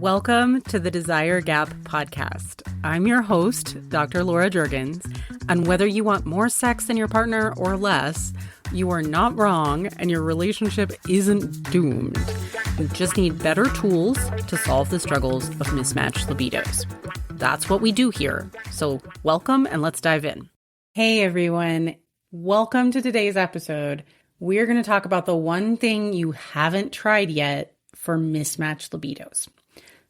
Welcome to the Desire Gap podcast. I'm your host, Dr. Laura Jurgens, and whether you want more sex than your partner or less, you are not wrong and your relationship isn't doomed. You just need better tools to solve the struggles of mismatched libidos. That's what we do here. So welcome and let's dive in. Hey everyone, welcome to today's episode. We're going to talk about the one thing you haven't tried yet for mismatched libidos.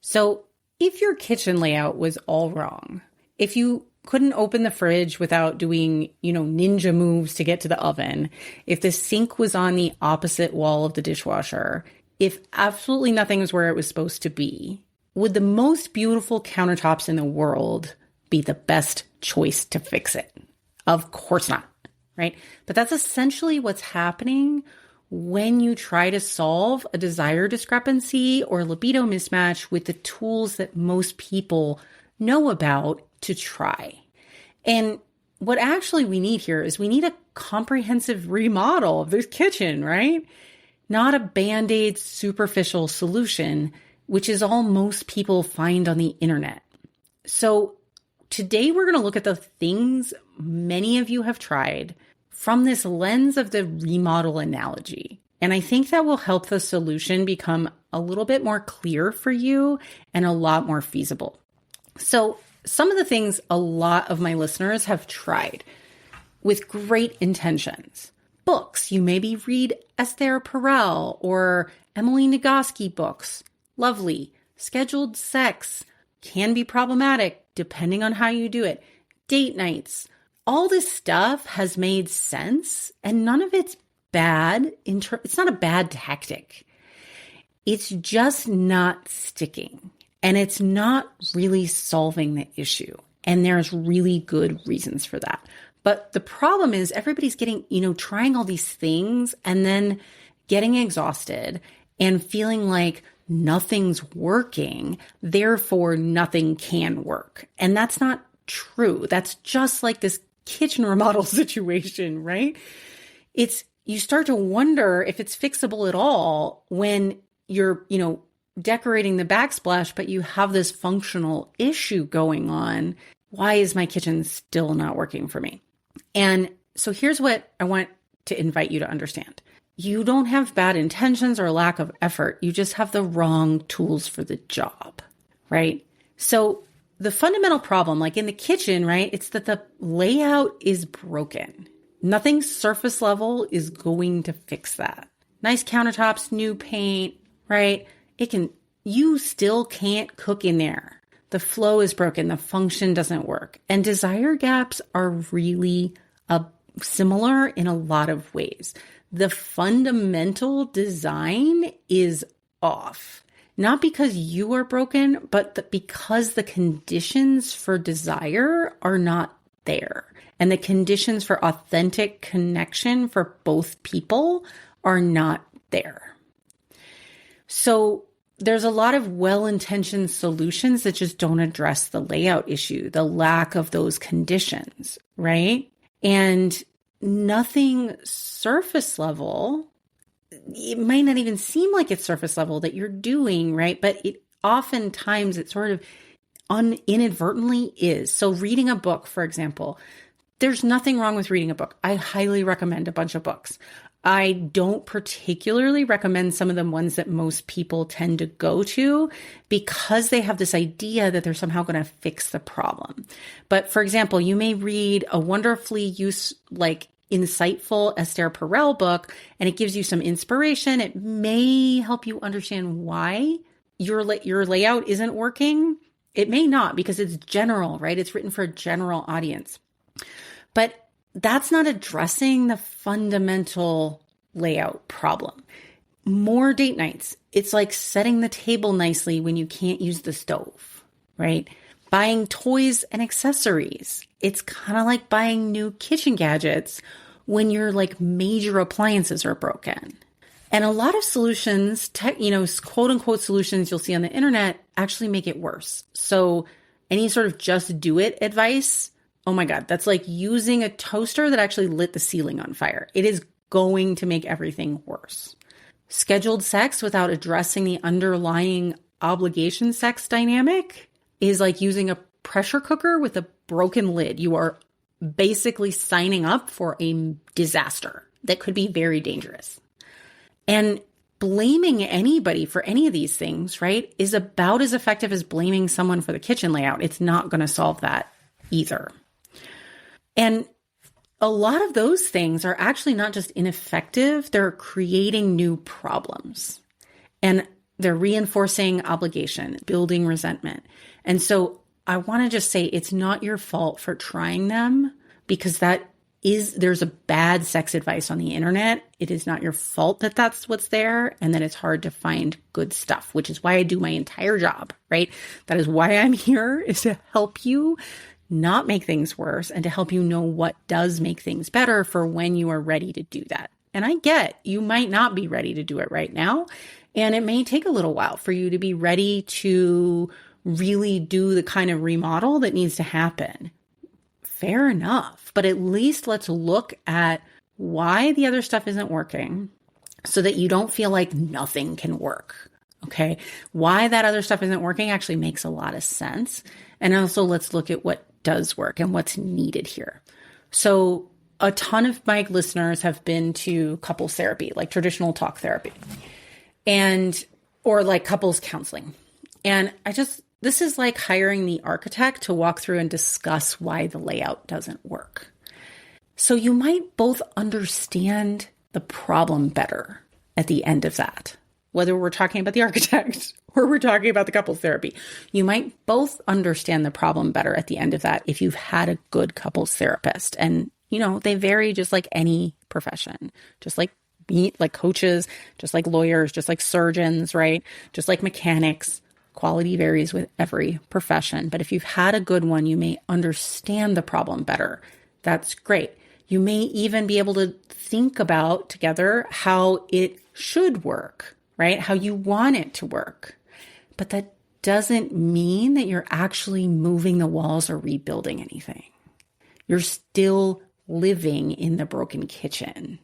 So if your kitchen layout was all wrong, if you couldn't open the fridge without doing, ninja moves to get to the oven, if the sink was on the opposite wall of the dishwasher, if absolutely nothing was where it was supposed to be, would the most beautiful countertops in the world be the best choice to fix it? Of course not, right? But that's essentially what's happening when you try to solve a desire discrepancy or libido mismatch with the tools that most people know about to try. And what actually we need here is we need a comprehensive remodel of this kitchen, right? Not a Band-Aid superficial solution, which is all most people find on the internet. So today we're going to look at the things many of you have tried from this lens of the remodel analogy. And I think that will help the solution become a little bit more clear for you and a lot more feasible. So some of the things a lot of my listeners have tried with great intentions. Books, you maybe read Esther Perel or Emily Nagoski books. Lovely. Scheduled sex can be problematic depending on how you do it. Date nights. All this stuff has made sense and none of it's bad. It's not a bad tactic. It's just not sticking and it's not really solving the issue. And there's really good reasons for that. But the problem is everybody's getting, trying all these things and then getting exhausted and feeling like nothing's working, therefore nothing can work. And that's not true. That's just like this kitchen remodel situation, right? You start to wonder if it's fixable at all when you're, decorating the backsplash, but you have this functional issue going on. Why is my kitchen still not working for me? And so here's what I want to invite you to understand. You don't have bad intentions or lack of effort. You just have the wrong tools for the job, right? So the fundamental problem, like in the kitchen, right, it's that the layout is broken. Nothing surface level is going to fix that. Nice countertops, new paint, right? You still can't cook in there. The flow is broken. The function doesn't work. And desire gaps are really similar in a lot of ways. The fundamental design is off. Not because you are broken, but because the conditions for desire are not there. And the conditions for authentic connection for both people are not there. So there's a lot of well-intentioned solutions that just don't address the layout issue, the lack of those conditions, right? And nothing surface level, it might not even seem like it's surface level that you're doing, right? But oftentimes it sort of inadvertently is. So reading a book, for example, there's nothing wrong with reading a book. I highly recommend a bunch of books. I don't particularly recommend some of the ones that most people tend to go to because they have this idea that they're somehow going to fix the problem. But for example, you may read a wonderfully insightful Esther Perel book, and it gives you some inspiration. It may help you understand why your layout isn't working. It may not because it's general, right? It's written for a general audience. But that's not addressing the fundamental layout problem. More date nights. It's like setting the table nicely when you can't use the stove, right? Buying toys and accessories. It's kind of like buying new kitchen gadgets when your major appliances are broken. And a lot of solutions, quote unquote solutions you'll see on the internet actually make it worse. So any sort of just do it advice, oh my God, that's like using a toaster that actually lit the ceiling on fire. It is going to make everything worse. Scheduled sex without addressing the underlying obligation sex dynamic is like using a pressure cooker with a broken lid. You are basically signing up for a disaster that could be very dangerous. And blaming anybody for any of these things, right, is about as effective as blaming someone for the kitchen layout. It's not going to solve that either. And a lot of those things are actually not just ineffective, they're creating new problems. And they're reinforcing obligation, building resentment. And so I want to just say it's not your fault for trying them, because there's a bad sex advice on the internet. It is not your fault that that's what's there and that it's hard to find good stuff, which is why I do my entire job, right? That is why I'm here, is to help you not make things worse and to help you know what does make things better for when you are ready to do that. And I get you might not be ready to do it right now, and it may take a little while for you to be ready to really do the kind of remodel that needs to happen. Fair enough. But at least let's look at why the other stuff isn't working so that you don't feel like nothing can work. Okay. Why that other stuff isn't working actually makes a lot of sense. And also let's look at what does work and what's needed here. So a ton of my listeners have been to couples therapy, like traditional talk therapy, or like couples counseling. And this is like hiring the architect to walk through and discuss why the layout doesn't work. So you might both understand the problem better at the end of that, whether we're talking about the architect or we're talking about the couples therapy. You might both understand the problem better at the end of that if you've had a good couples therapist. And, they vary just like any profession, just like coaches, just like lawyers, just like surgeons, right? Just like mechanics. Quality varies with every profession, but if you've had a good one, you may understand the problem better. That's great. You may even be able to think about together how it should work, right? How you want it to work. But that doesn't mean that you're actually moving the walls or rebuilding anything. You're still living in the broken kitchen.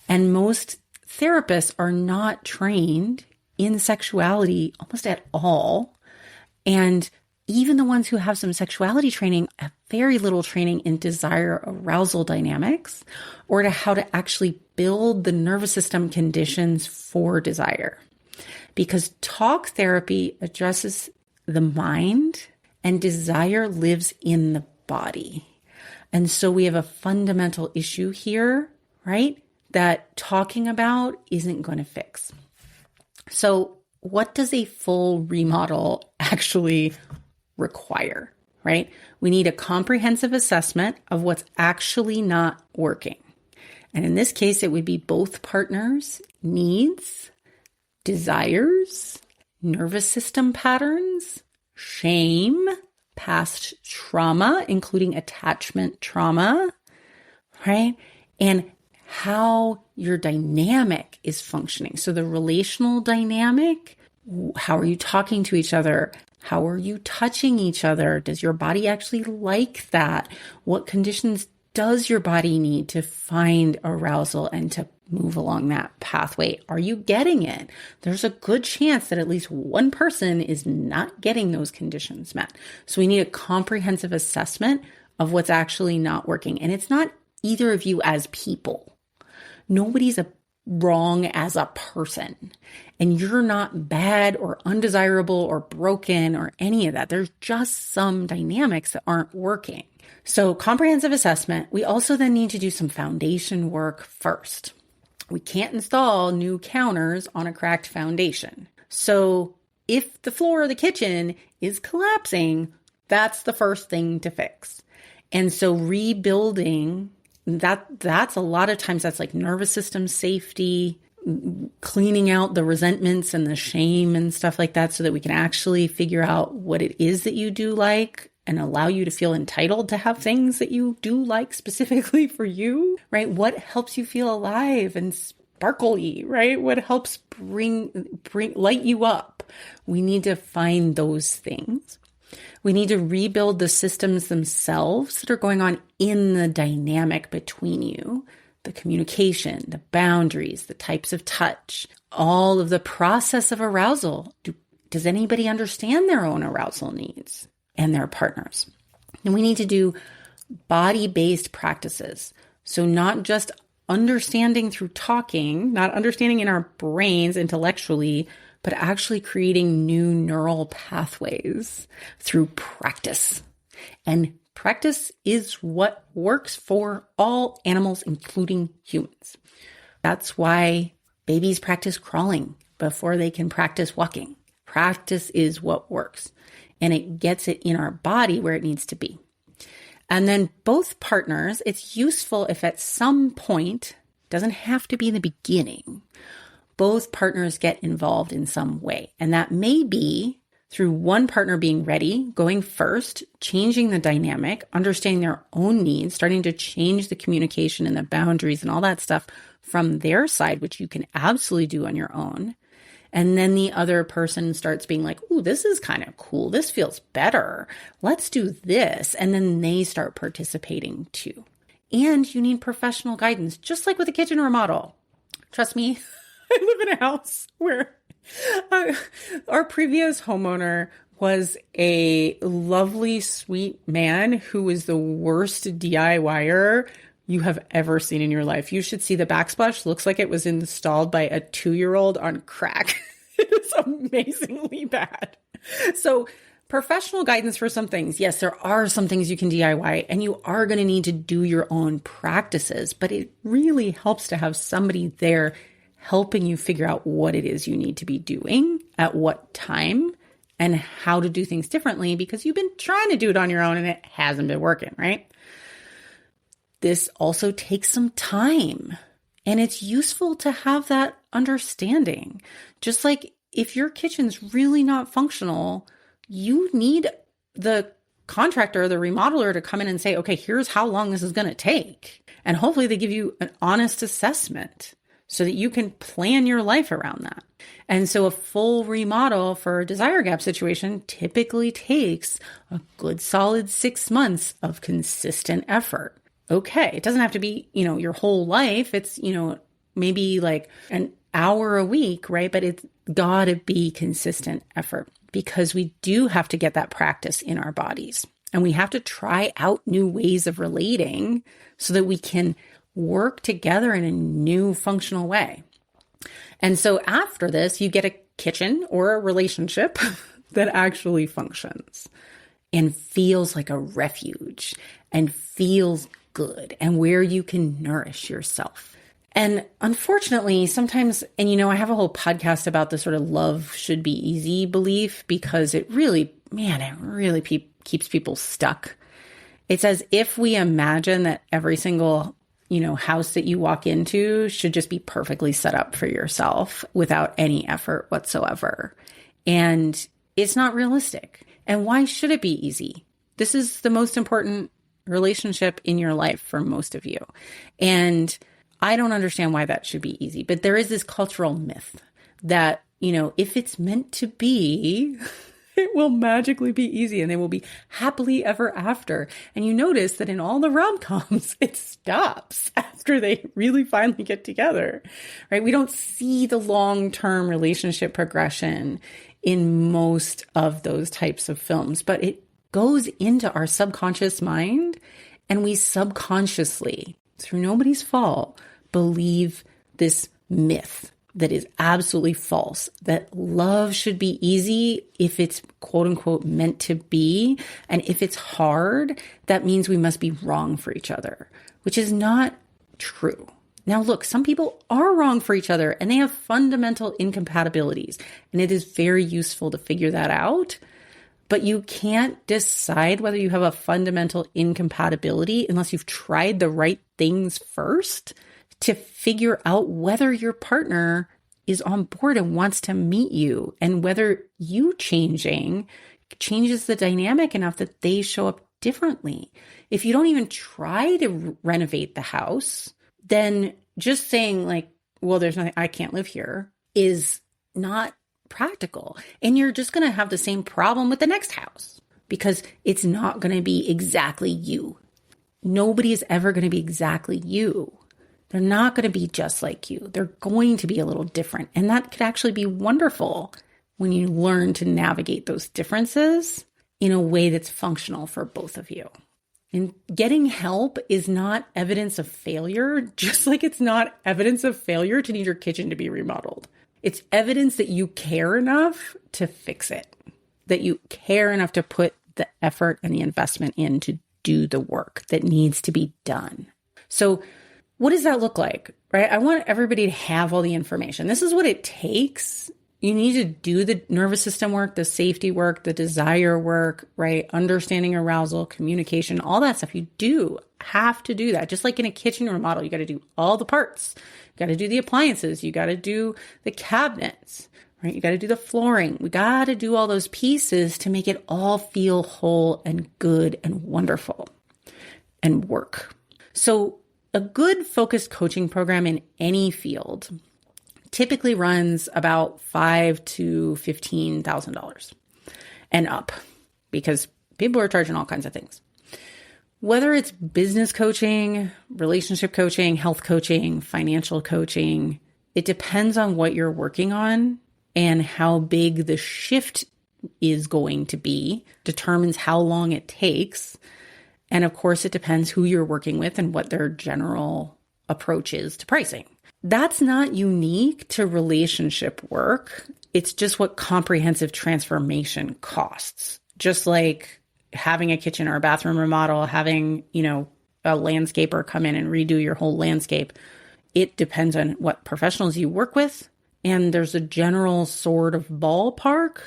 And most therapists are not trained in sexuality almost at all. And even the ones who have some sexuality training have very little training in desire arousal dynamics or to how to actually build the nervous system conditions for desire. Because talk therapy addresses the mind and desire lives in the body. And so we have a fundamental issue here, right? That talking about isn't going to fix. So what does a full remodel actually require, right? We need a comprehensive assessment of what's actually not working. And in this case, it would be both partners' needs, desires, nervous system patterns, shame, past trauma, including attachment trauma, right? And how your dynamic is functioning. So the relational dynamic, how are you talking to each other? How are you touching each other? Does your body actually like that? What conditions does your body need to find arousal and to move along that pathway? Are you getting it? There's a good chance that at least one person is not getting those conditions met. So we need a comprehensive assessment of what's actually not working. And it's not either of you as people. Nobody's wrong as a person, and you're not bad or undesirable or broken or any of that. There's just some dynamics that aren't working. So comprehensive assessment. We also then need to do some foundation work first. We can't install new counters on a cracked foundation. So if the floor of the kitchen is collapsing, that's the first thing to fix. And so rebuilding that's a lot of times that's like nervous system safety, cleaning out the resentments and the shame and stuff like that so that we can actually figure out what it is that you do like and allow you to feel entitled to have things that you do like specifically for you, right? What helps you feel alive and sparkly, right? What helps light you up? We need to find those things. We need to rebuild the systems themselves that are going on in the dynamic between you, the communication, the boundaries, the types of touch, all of the process of arousal. does anybody understand their own arousal needs and their partners? And we need to do body-based practices. So not just understanding through talking, not understanding in our brains intellectually, but actually creating new neural pathways through practice. And practice is what works for all animals, including humans. That's why babies practice crawling before they can practice walking. Practice is what works, and it gets it in our body where it needs to be. And then both partners, it's useful if at some point, doesn't have to be in the beginning, both partners get involved in some way. And that may be through one partner being ready, going first, changing the dynamic, understanding their own needs, starting to change the communication and the boundaries and all that stuff from their side, which you can absolutely do on your own. And then the other person starts being like, ooh, this is kind of cool. This feels better. Let's do this. And then they start participating too. And you need professional guidance, just like with a kitchen remodel. Trust me, I live in a house where our previous homeowner was a lovely, sweet man who was the worst DIYer you have ever seen in your life. You should see the backsplash. Looks like it was installed by a 2-year-old on crack. It is amazingly bad. So professional guidance for some things. Yes, there are some things you can DIY, and you are going to need to do your own practices, but it really helps to have somebody there helping you figure out what it is you need to be doing at what time and how to do things differently, because you've been trying to do it on your own and it hasn't been working, right? This also takes some time, and it's useful to have that understanding. Just like if your kitchen's really not functional, you need the contractor, the remodeler to come in and say, okay, here's how long this is going to take. And hopefully they give you an honest assessment so that you can plan your life around that. And so a full remodel for a desire gap situation typically takes a good solid 6 months of consistent effort. Okay, it doesn't have to be, your whole life. It's, maybe like an hour a week, right? But it's got to be consistent effort, because we do have to get that practice in our bodies. And we have to try out new ways of relating so that we can work together in a new functional way. And so after this, you get a kitchen or a relationship that actually functions and feels like a refuge and feels good and where you can nourish yourself. And unfortunately, sometimes, and I have a whole podcast about the sort of love should be easy belief, because it really keeps people stuck. It's as if we imagine that every single house that you walk into should just be perfectly set up for yourself without any effort whatsoever. And it's not realistic. And why should it be easy? This is the most important relationship in your life for most of you. And I don't understand why that should be easy. But there is this cultural myth that, if it's meant to be, it will magically be easy and they will be happily ever after. And you notice that in all the rom-coms, it stops after they really finally get together, right? We don't see the long-term relationship progression in most of those types of films, but it goes into our subconscious mind, and we subconsciously, through nobody's fault, believe this myth that is absolutely false, that love should be easy if it's quote unquote meant to be. And if it's hard, that means we must be wrong for each other, which is not true. Now, look, some people are wrong for each other and they have fundamental incompatibilities, and it is very useful to figure that out. But you can't decide whether you have a fundamental incompatibility unless you've tried the right things first to figure out whether your partner is on board and wants to meet you, and whether you changing changes the dynamic enough that they show up differently. If you don't even try to renovate the house, then just saying like, well, there's nothing, I can't live here, is not practical. And you're just going to have the same problem with the next house, because it's not going to be exactly you. Nobody is ever going to be exactly you. They're not going to be just like you. They're going to be a little different. And that could actually be wonderful. when you learn to navigate those differences in a way that's functional for both of you. And getting help is not evidence of failure, just like it's not evidence of failure to need your kitchen to be remodeled. It's evidence that you care enough to fix it, that you care enough to put the effort and the investment in to do the work that needs to be done. So what does that look like, right? I want everybody to have all the information. This is what it takes. You need to do the nervous system work, the safety work, the desire work, right? Understanding arousal, communication, all that stuff. You do have to do that. Just like in a kitchen remodel, you got to do all the parts. You got to do the appliances. You got to do the cabinets, right? You got to do the flooring. We got to do all those pieces to make it all feel whole and good and wonderful and work. So a good focused coaching program in any field typically runs about $5,000 to $15,000 and up, because people are charging all kinds of things. Whether it's business coaching, relationship coaching, health coaching, financial coaching, it depends on what you're working on, and how big the shift is going to be determines how long it takes. And of course, it depends who you're working with and what their general approach is to pricing. That's not unique to relationship work. It's just what comprehensive transformation costs. Just like having a kitchen or a bathroom remodel, having, a landscaper come in and redo your whole landscape. It depends on what professionals you work with. And there's a general sort of ballpark.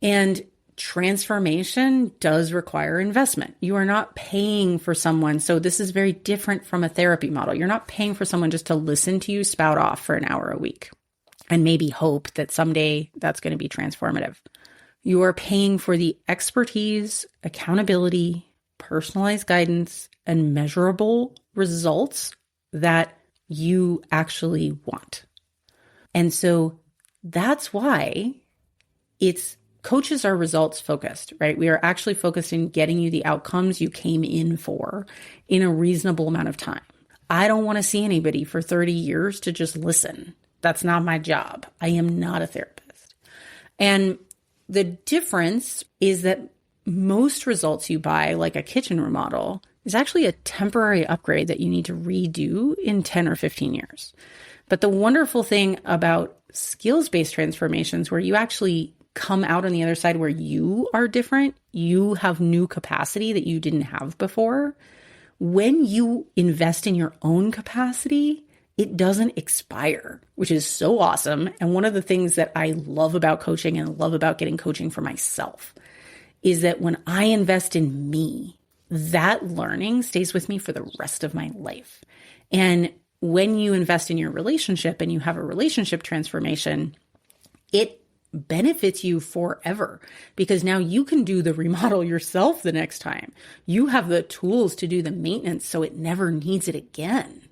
And transformation does require investment. You are not paying for someone. So this is very different from a therapy model. You're not paying for someone just to listen to you spout off for an hour a week and maybe hope that someday that's going to be transformative. You are paying for the expertise, accountability, personalized guidance, and measurable results that you actually want. And so that's why coaches are results focused, right? We are actually focused in getting you the outcomes you came in for in a reasonable amount of time. I don't want to see anybody for 30 years to just listen. That's not my job. I am not a therapist. And the difference is that most results you buy, like a kitchen remodel, is actually a temporary upgrade that you need to redo in 10 or 15 years. But the wonderful thing about skills-based transformations, where you actually come out on the other side where you are different, you have new capacity that you didn't have before. When you invest in your own capacity, it doesn't expire, which is so awesome. And one of the things that I love about coaching and love about getting coaching for myself is that when I invest in me, that learning stays with me for the rest of my life. And when you invest in your relationship and you have a relationship transformation, it benefits you forever, because now you can do the remodel yourself the next time. You have the tools to do the maintenance so it never needs it again.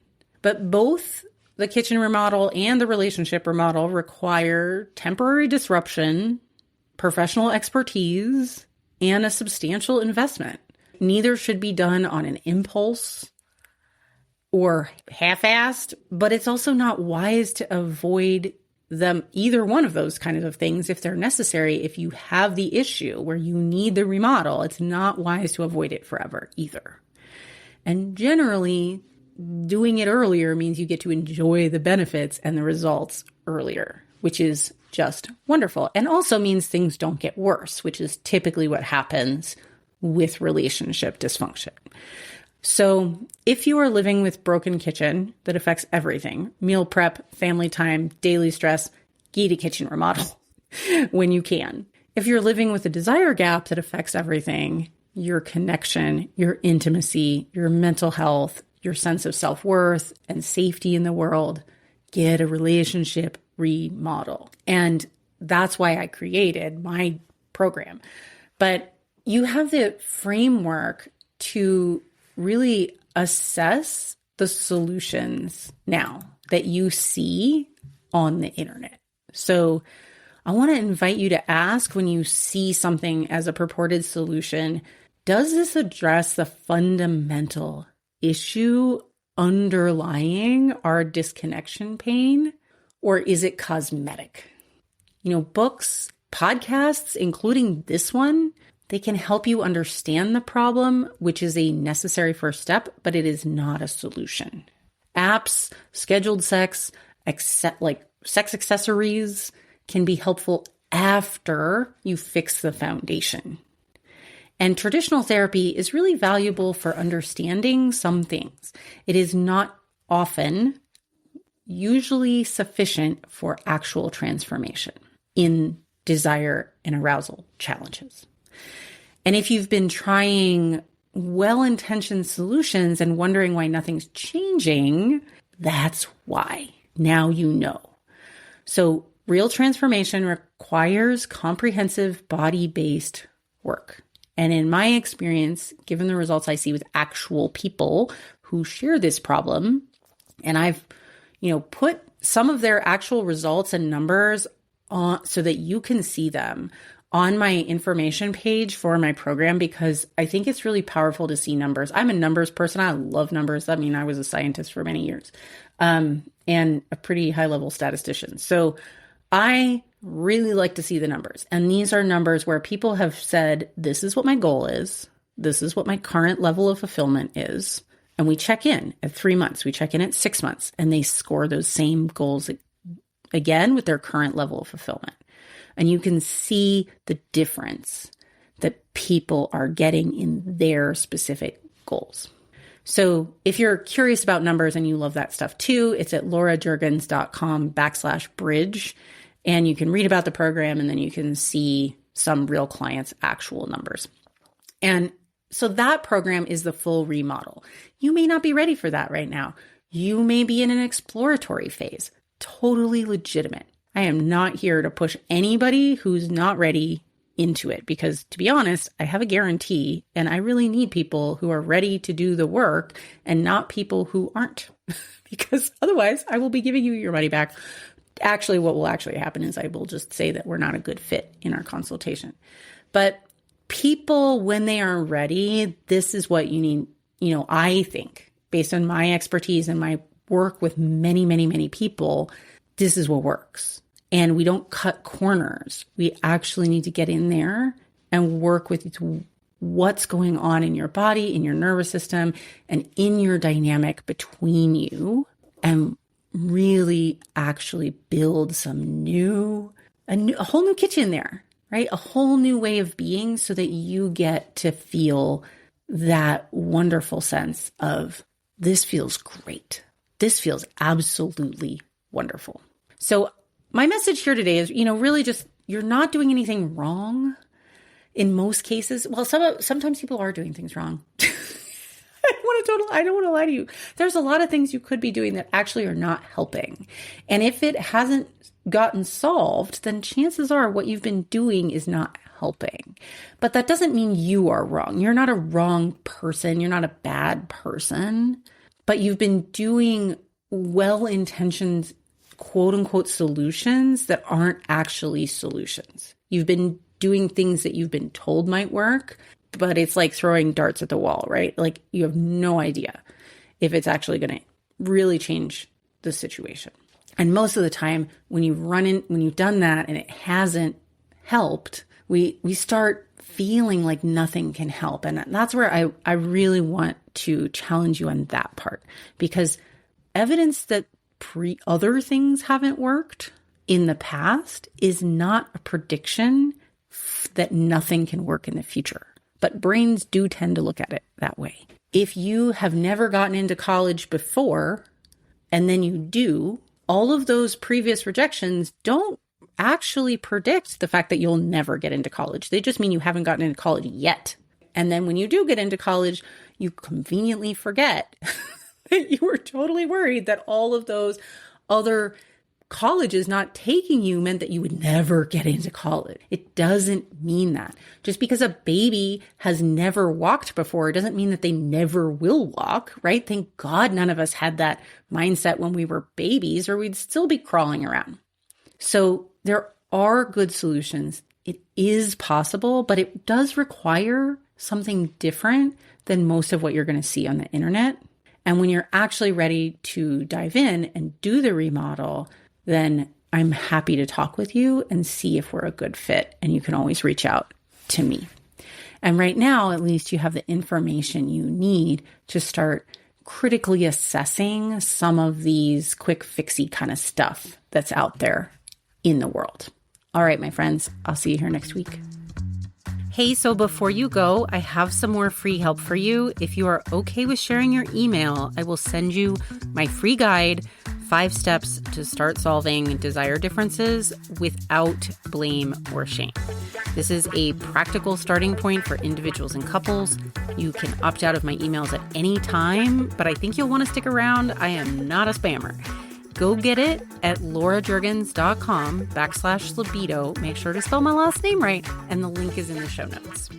But both the kitchen remodel and the relationship remodel require temporary disruption, professional expertise, and a substantial investment. Neither should be done on an impulse or half-assed, but it's also not wise to avoid either one of those kinds of things if they're necessary. If you have the issue where you need the remodel, it's not wise to avoid it forever either. And generally, doing it earlier means you get to enjoy the benefits and the results earlier, which is just wonderful. And also means things don't get worse, which is typically what happens with relationship dysfunction. So if you are living with broken kitchen that affects everything, meal prep, family time, daily stress, get a kitchen remodel when you can. If you're living with a desire gap that affects everything, your connection, your intimacy, your mental health, your sense of self-worth and safety in the world, get a relationship remodel. And that's why I created my program. But you have the framework to really assess the solutions now that you see on the internet. So I want to invite you to ask, when you see something as a purported solution, does this address the fundamental issue underlying our disconnection pain, or is it cosmetic? Books Podcasts, including this one, they can help you understand the problem, which is a necessary first step, but it is not a solution. Apps, scheduled sex, like sex accessories can be helpful after you fix the foundation. And traditional therapy is really valuable for understanding some things. It is not often usually sufficient for actual transformation in desire and arousal challenges. And if you've been trying well-intentioned solutions and wondering why nothing's changing, that's why. Now you know. So real transformation requires comprehensive body-based work. And in my experience, given the results I see with actual people who share this problem, and I've, put some of their actual results and numbers on so that you can see them on my information page for my program, because I think it's really powerful to see numbers. I'm a numbers person. I love numbers. I mean, I was a scientist for many years, and a pretty high-level statistician. So I really like to see the numbers. And these are numbers where people have said, this is what my goal is. This is what my current level of fulfillment is. And we check in at 3 months. We check in at 6 months, and they score those same goals again with their current level of fulfillment. And you can see the difference that people are getting in their specific goals. So if you're curious about numbers and you love that stuff too, it's at laurajurgens.com/bridge. And you can read about the program, and then you can see some real clients' actual numbers. And so that program is the full remodel. You may not be ready for that right now. You may be in an exploratory phase. Totally legitimate. I am not here to push anybody who's not ready into it, because to be honest, I have a guarantee, and I really need people who are ready to do the work and not people who aren't, because otherwise I will be giving you your money back. Actually, what will actually happen is I will just say that we're not a good fit in our consultation. But people, when they are ready, this is what you need. I think, based on my expertise and my work with many, many, many people, this is what works. And we don't cut corners. We actually need to get in there and work with what's going on in your body, in your nervous system, and in your dynamic between you, and really actually build a whole new kitchen there, right? A whole new way of being, so that you get to feel that wonderful sense of, this feels great. This feels absolutely wonderful. So my message here today is, really just, you're not doing anything wrong in most cases. Well, sometimes people are doing things wrong. I don't want to lie to you. There's a lot of things you could be doing that actually are not helping. And if it hasn't gotten solved, then chances are what you've been doing is not helping. But that doesn't mean you are wrong. You're not a wrong person. You're not a bad person. But you've been doing well-intentioned, quote unquote, solutions that aren't actually solutions. You've been doing things that you've been told might work, but it's like throwing darts at the wall, right? Like, you have no idea if it's actually going to really change the situation. And most of the time, when you've done that and it hasn't helped, we start feeling like nothing can help. And that's where I really want to challenge you on that part, because evidence that other things haven't worked in the past is not a prediction that nothing can work in the future. But brains do tend to look at it that way. If you have never gotten into college before, and then you do, all of those previous rejections don't actually predict the fact that you'll never get into college. They just mean you haven't gotten into college yet. And then when you do get into college, you conveniently forget that you were totally worried that all of those other colleges not taking you meant that you would never get into college. It doesn't mean that. Just because a baby has never walked before doesn't mean that they never will walk, right? Thank God none of us had that mindset when we were babies, or we'd still be crawling around. So there are good solutions. It is possible, but it does require something different than most of what you're going to see on the internet. And when you're actually ready to dive in and do the remodel, then I'm happy to talk with you and see if we're a good fit. And you can always reach out to me. And right now, at least you have the information you need to start critically assessing some of these quick fixy kind of stuff that's out there in the world. All right, my friends, I'll see you here next week. Hey, so before you go, I have some more free help for you. If you are okay with sharing your email, I will send you my free guide, 5 steps to start solving desire differences without blame or shame. This is a practical starting point for individuals and couples. You can opt out of my emails at any time, but I think you'll want to stick around. I am not a spammer. Go get it at laurajurgens.com/libido. Make sure to spell my last name right, and the link is in the show notes.